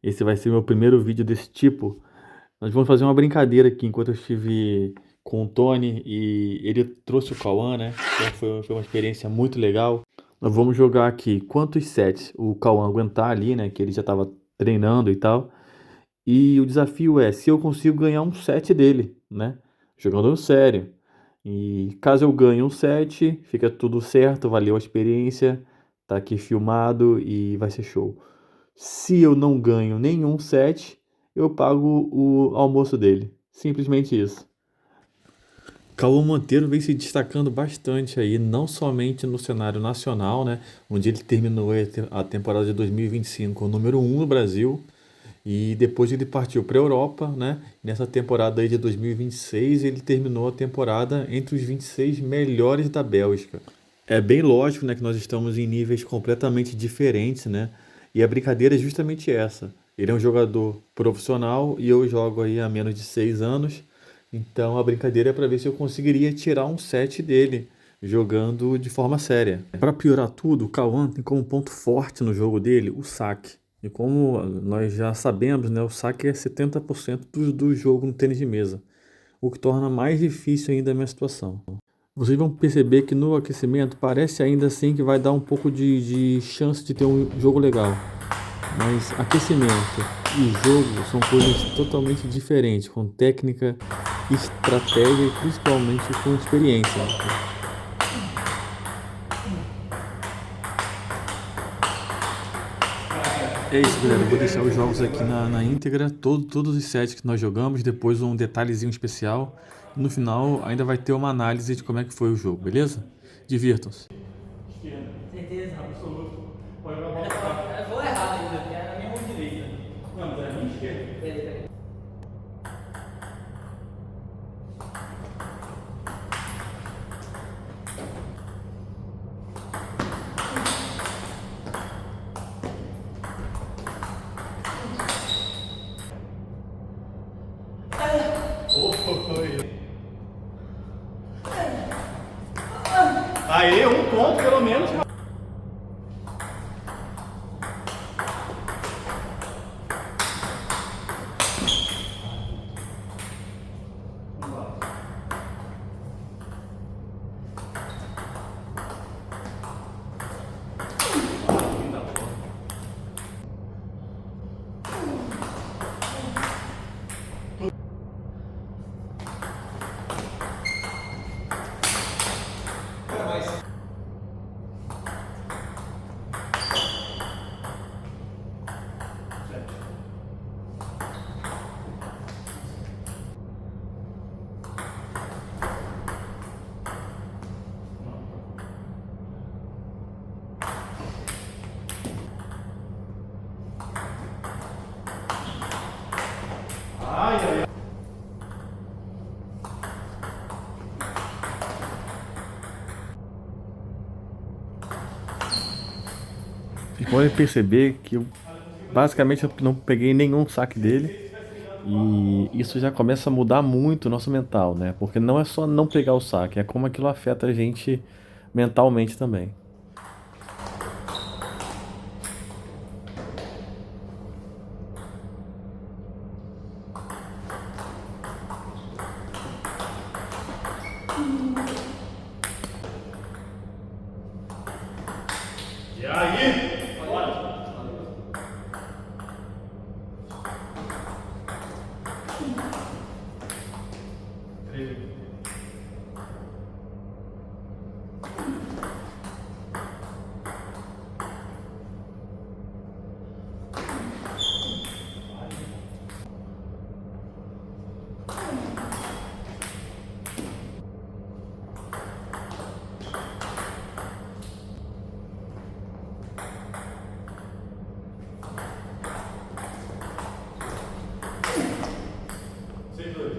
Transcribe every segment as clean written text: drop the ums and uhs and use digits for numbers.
Esse vai ser meu primeiro vídeo desse tipo. Nós vamos fazer uma brincadeira aqui enquanto eu estive com o Tony e ele trouxe o Cauã, né? Então foi uma experiência muito legal. Nós vamos jogar aqui quantos sets o Cauã aguentar ali, né? Que ele já estava treinando e tal. E o desafio é se eu consigo ganhar um set dele, né? Jogando no sério. E caso eu ganhe um set, fica tudo certo, valeu a experiência, tá aqui filmado e vai ser show. Se eu não ganho nenhum set, eu pago o almoço dele. Simplesmente isso. Cauã Monteiro vem se destacando bastante aí, não somente no cenário nacional, né, onde ele terminou a temporada de 2025 o número um no Brasil, e depois ele partiu para a Europa, né? Nessa temporada aí de 2026 ele terminou a temporada entre os 26 melhores da Bélgica. É bem lógico, né, que nós estamos em níveis completamente diferentes, né? E a brincadeira é justamente essa. Ele é um jogador profissional e eu jogo aí há menos de 6 anos. Então a brincadeira é para ver se eu conseguiria tirar um set dele jogando de forma séria. Para piorar tudo, o Cauã tem como ponto forte no jogo dele o saque. E como nós já sabemos, né, o saque é 70% do jogo no tênis de mesa, o que torna mais difícil ainda a minha situação. Vocês vão perceber que no aquecimento parece ainda assim que vai dar um pouco de chance de ter um jogo legal. Mas aquecimento e jogo são coisas totalmente diferentes, com técnica, estratégia e principalmente com experiência. É isso, galera. Eu vou deixar os jogos aqui na íntegra, todos os sets que nós jogamos, depois um detalhezinho especial. E no final ainda vai ter uma análise de como é que foi o jogo, beleza? Divirtam-se. Certeza. Absoluto. Pode jogar a bola pra cá. Eu vou errado ainda, porque é na minha mão direita. Não, mas é a minha esquerda. Peraí, peraí. Aê, um ponto pelo menos. Ai, ai, ai. Vocês podem perceber que eu basicamente não peguei nenhum saque dele. E isso já começa a mudar muito o nosso mental, né? Porque não é só não pegar o saque, é como aquilo afeta a gente mentalmente também. E aí? Olha. Vocês dois.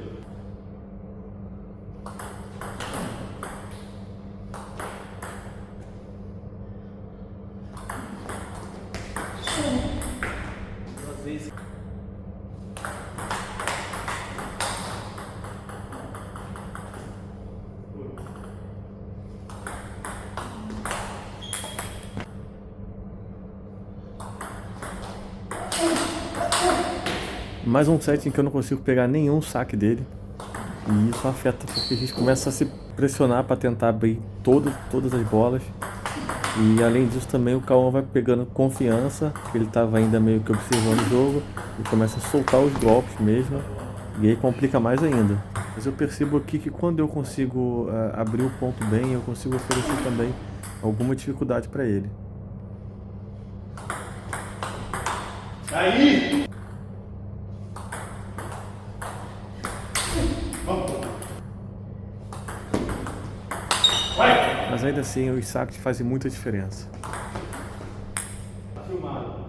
Duas vezes. Mais um set em que eu não consigo pegar nenhum saque dele. E isso afeta porque a gente começa a se pressionar para tentar abrir todas as bolas. E além disso também o Cauã vai pegando confiança, porque ele estava ainda meio que observando o jogo e começa a soltar os golpes mesmo. E aí complica mais ainda. Mas eu percebo aqui que quando eu consigo abrir o ponto bem, eu consigo oferecer também alguma dificuldade para ele. Aí! Vamos! Vai! Mas ainda assim, os saques fazem muita diferença. Filmado.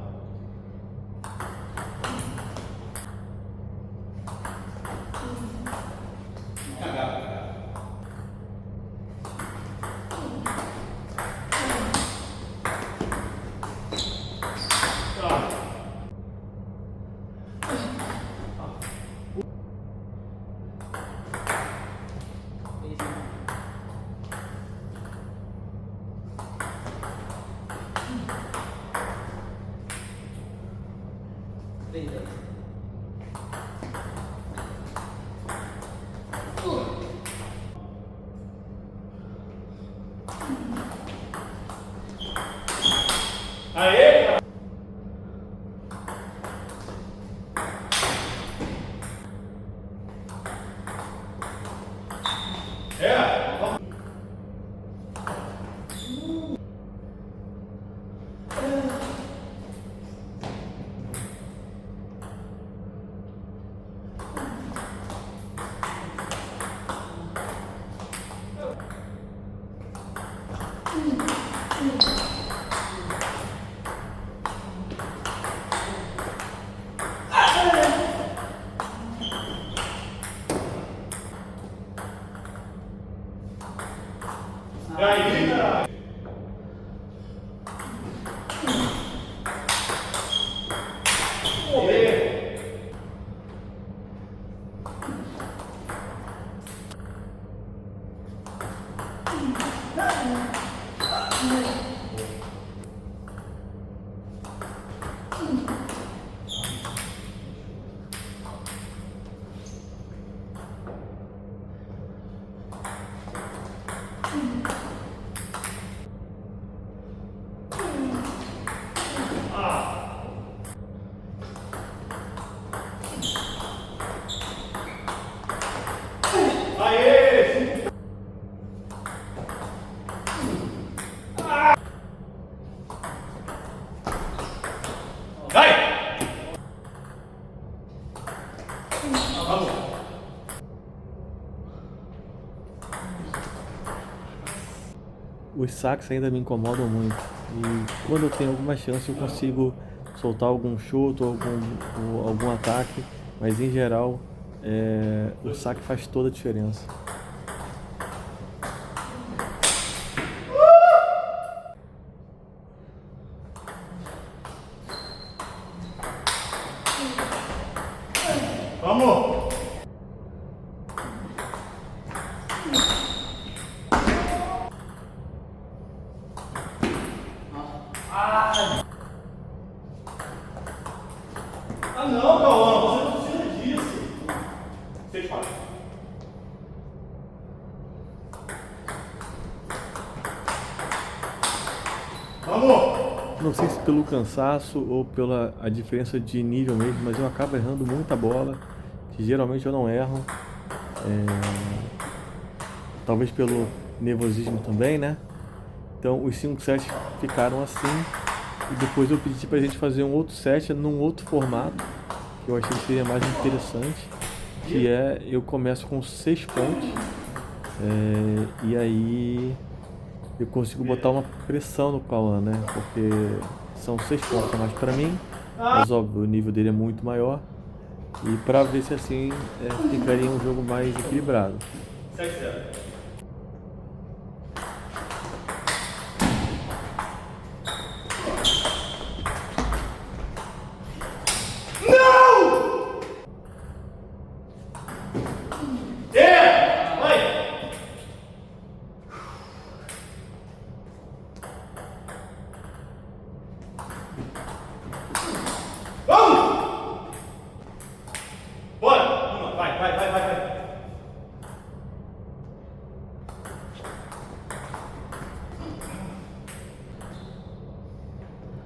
Aê, cara! É! Aí, cara! Aê! Vai! Vamos! Os saques ainda me incomodam muito. E quando eu tenho alguma chance eu consigo soltar algum chute ou algum ataque. Mas em geral, o saque faz toda a diferença. Vamos! Ah não, Cauã, você não precisa disso. 6-4. Vamos! Não sei se pelo cansaço ou pela a diferença de nível mesmo, mas eu acabo errando muita bola, que geralmente eu não erro. Talvez pelo nervosismo também, né? Então os 5 sets ficaram assim. E depois eu pedi pra gente fazer um outro set num outro formato, que eu achei que seria mais interessante, que é eu começo com 6 pontos, e aí eu consigo botar uma pressão no Cauã, né? Porque são 6 pontos a mais pra mim, mas óbvio, o nível dele é muito maior. E pra ver se assim ficaria um jogo mais equilibrado. 7-0.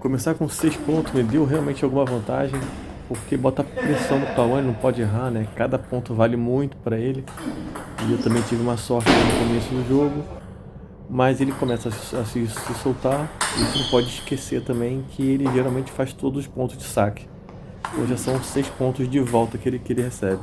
Começar com 6 pontos me deu realmente alguma vantagem, porque bota pressão no Cauã, ele não pode errar, né? Cada ponto vale muito para ele. E eu também tive uma sorte no começo do jogo, mas ele começa a se soltar. E você não pode esquecer também que ele geralmente faz todos os pontos de saque. Hoje já são 6 pontos de volta que ele recebe.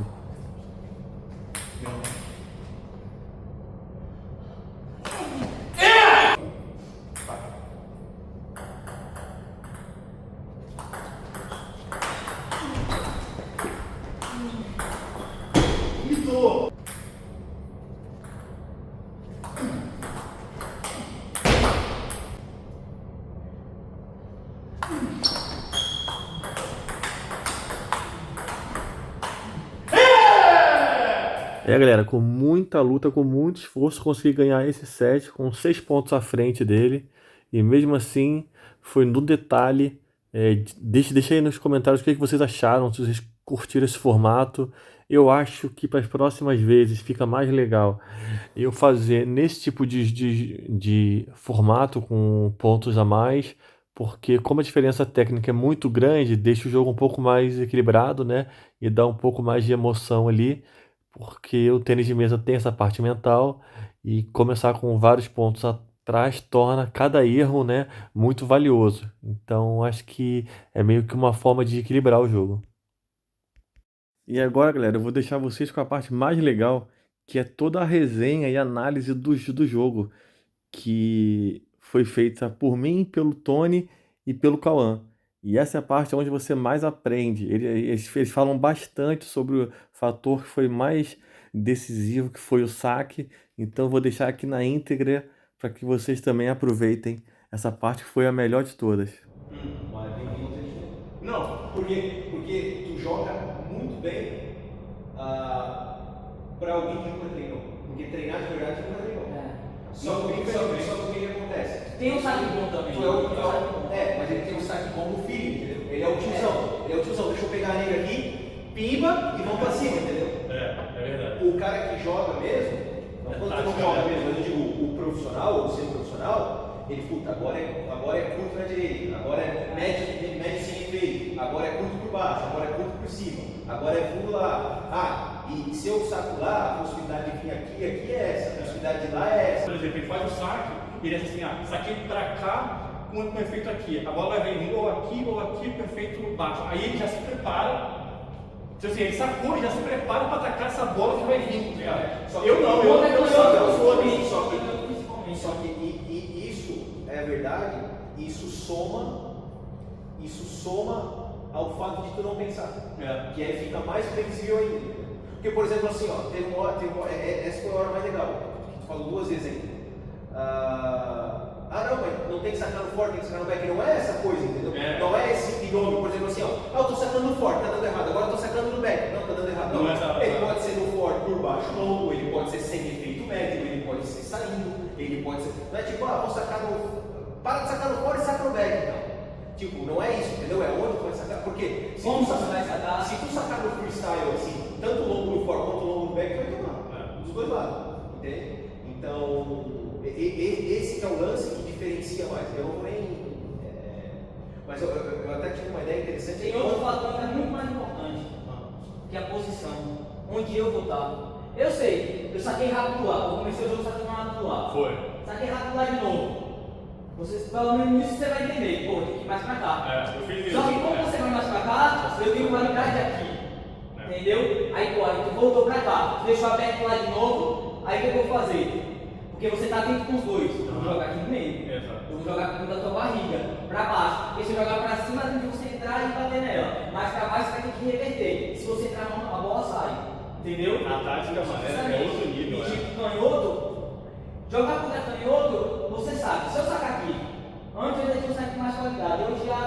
Galera, com muita luta, com muito esforço, consegui ganhar esse set com 6 pontos à frente dele. E mesmo assim, foi no detalhe. Deixa aí nos comentários o que vocês acharam, se vocês curtiram esse formato. Eu acho que para as próximas vezes fica mais legal eu fazer nesse tipo de formato com pontos a mais, porque como a diferença técnica é muito grande, deixa o jogo um pouco mais equilibrado, né? E dá um pouco mais de emoção ali, porque o tênis de mesa tem essa parte mental e começar com vários pontos atrás torna cada erro, né, muito valioso. Então acho que é meio que uma forma de equilibrar o jogo. E agora, galera, eu vou deixar vocês com a parte mais legal, que é toda a resenha e análise do jogo, que foi feita por mim, pelo Tony e pelo Cauã. E essa é a parte onde você mais aprende. Eles falam bastante sobre o fator que foi mais decisivo, que foi o saque. Então eu vou deixar aqui na íntegra para que vocês também aproveitem essa parte que foi a melhor de todas. Mas bem-vindo ao jogo. Não, porque tu joga muito bem para alguém que nunca treinou. Porque treinar de verdade nunca treinou. Só que o que acontece? Tem um saque bom também. Mas ele tem um saque bom no feeling, entendeu? Ele é o tiozão. Deixa eu pegar a nega aqui, pimba e vamos pra cima, entendeu? É verdade. O cara que joga mesmo, quando tu não joga mesmo, eu digo o profissional ou o semi-profissional, ele, puta, agora é curto na direita, agora é médio sem efeito, agora é curto por baixo, agora é curto por cima, agora é fundo lá. E se eu saco lá, a possibilidade de vir aqui é essa, a possibilidade de lá é essa. Por exemplo, ele faz o saque, ele é assim, saquei pra cá com o efeito aqui. A bola vai vir ou aqui com efeito baixo. Aí ele já se prepara. Então, assim, ele sacou e já se prepara para atacar essa bola que vai vir. Só que isso é verdade, isso soma ao fato de tu não pensar. Que aí fica mais previsível ainda. Porque, por exemplo, assim, ó, essa foi a hora mais legal, que tu falou 2 vezes ainda. Não, mas não tem que sacar no forte, tem que sacar no back, não é essa coisa, entendeu? Não é esse binômio, por exemplo, assim, ó, eu tô sacando no forte, tá dando errado, agora eu tô sacando no back, não, tá dando errado. Não. Ele pode ser no forte por baixo longo, ele pode ser sem efeito médio, ele pode ser saindo, ele pode ser. Não é tipo, vou sacar no. Para de sacar no forte e saca no back, não. Tipo, não é isso, entendeu? É onde tu vai sacar. Porque se tu sacar no freestyle assim, tanto longo no forte quanto longo no back, vai tomar. Dos dois lados, entende? Então, esse que é o lance que diferencia mais. Eu não vou nem. Mas eu até tive uma ideia interessante. Tem outro fator que é muito mais importante, que é a posição, onde eu vou estar. Eu sei, eu saquei rápido do ar, eu comecei o jogo sacando rápido do ar. Foi. Saquei rápido lá de novo. Pelo menos isso você vai entender, pô, tem que ir mais pra cá. Eu fiz isso. Só que como você vai mais pra cá, eu tenho qualidade aqui. Entendeu? Aí, pô, aí tu voltou pra cá, tu deixou aberto lá de novo, aí o que eu vou fazer? Porque você tá atento com os dois. Eu vou jogar aqui no meio. Eu vou jogar com a tua barriga, pra baixo. Porque se eu jogar pra cima, tem que você entrar e bater nela. Mas pra baixo você vai ter que reverter. E se você entrar na mão, a bola sai. Entendeu? A tática é outro nível. E tipo canhoto, jogar contra canhoto, você sabe. Se eu sacar aqui, antes eu tinha um saque com mais qualidade. Hoje já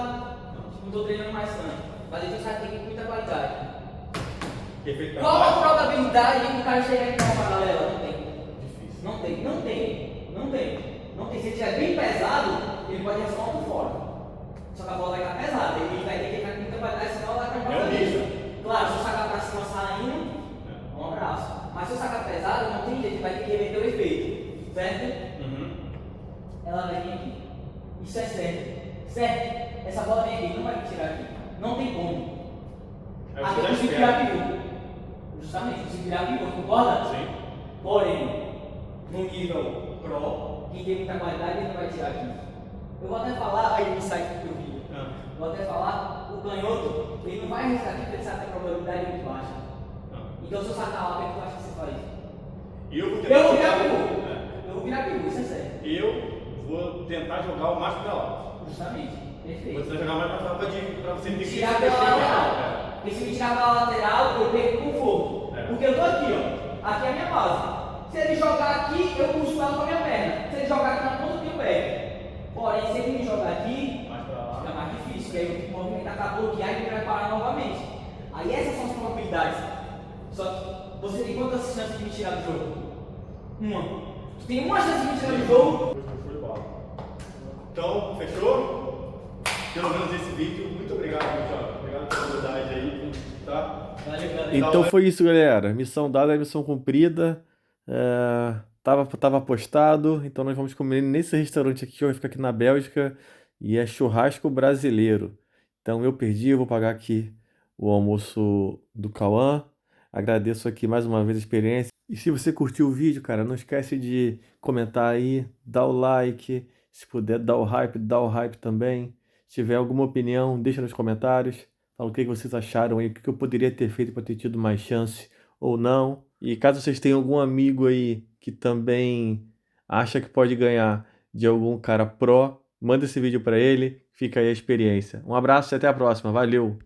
não tô treinando mais tanto. Mas eu tinha um saque com muita qualidade. Qual a probabilidade de um cara chegar em uma paralela? Não tem. Não tem. Se ele estiver bem pesado, ele pode ir só um fora. Só que a bola vai ficar pesada. Ele vai ter que ficar com muita qualidade, senão ela vai ficar pesada. Claro, se eu sacar pra cima saindo, um abraço. Mas se eu sacar pesado, não tem jeito, vai ter que reverter o efeito. Certo? Ela vai vir aqui. Isso é certo. Certo? Essa Aí Aqui você eu já consigo espera. virar pivô. Justamente, eu consigo virar pivô, concorda? Sim. Porém, no nível pro, quem tem muita qualidade, ele não vai tirar aqui. Eu vou até falar, aí no site que eu vi, vou até falar, o canhoto, ele não vai arriscar aqui porque ele sabe que a probabilidade é muito baixa. Então se eu sacar lá, o que é que tu acha que você faz? Eu vou Eu tentar vou virar jogar. pivô. Eu vou virar pivô, isso é sério. Eu vou tentar jogar o máximo pra lá. Justamente, Vou perfeito. tentar jogar mais pra você ter que Tirar pela lateral. Porque se me tirar pela lateral, eu perco com fogo. Porque eu tô aqui, ó. Aqui é a minha base. Se ele jogar aqui, eu puxo ela com a minha perna. Se ele jogar aqui na ponta, eu pego. Porém, se ele me jogar aqui, Mais pra lá. fica mais difícil. Porque aí eu tenho que movimentar para bloquear e me preparar novamente. Aí essas são as probabilidades. Só que você tem quantas chances de me tirar do jogo? Uma. Tu tem uma chance de me tirar do jogo. Foi de bola. Então, fechou? Pelo menos esse vídeo. Muito obrigado, Jota. Obrigado pela oportunidade aí, tá? Valeu, galera. Então foi isso, galera. Missão dada, missão cumprida. Tava postado, então nós vamos comer nesse restaurante aqui, que fica aqui na Bélgica, e é churrasco brasileiro. Então eu perdi, eu vou pagar aqui o almoço do Cauã. Agradeço aqui mais uma vez a experiência. E se você curtiu o vídeo, cara, não esquece de comentar aí, dar o like, se puder dar o hype também. Se tiver alguma opinião, deixa nos comentários. Fala o que vocês acharam aí, o que eu poderia ter feito para ter tido mais chance ou não. E caso vocês tenham algum amigo aí que também acha que pode ganhar de algum cara pró, manda esse vídeo para ele, fica aí a experiência. Um abraço e até a próxima. Valeu!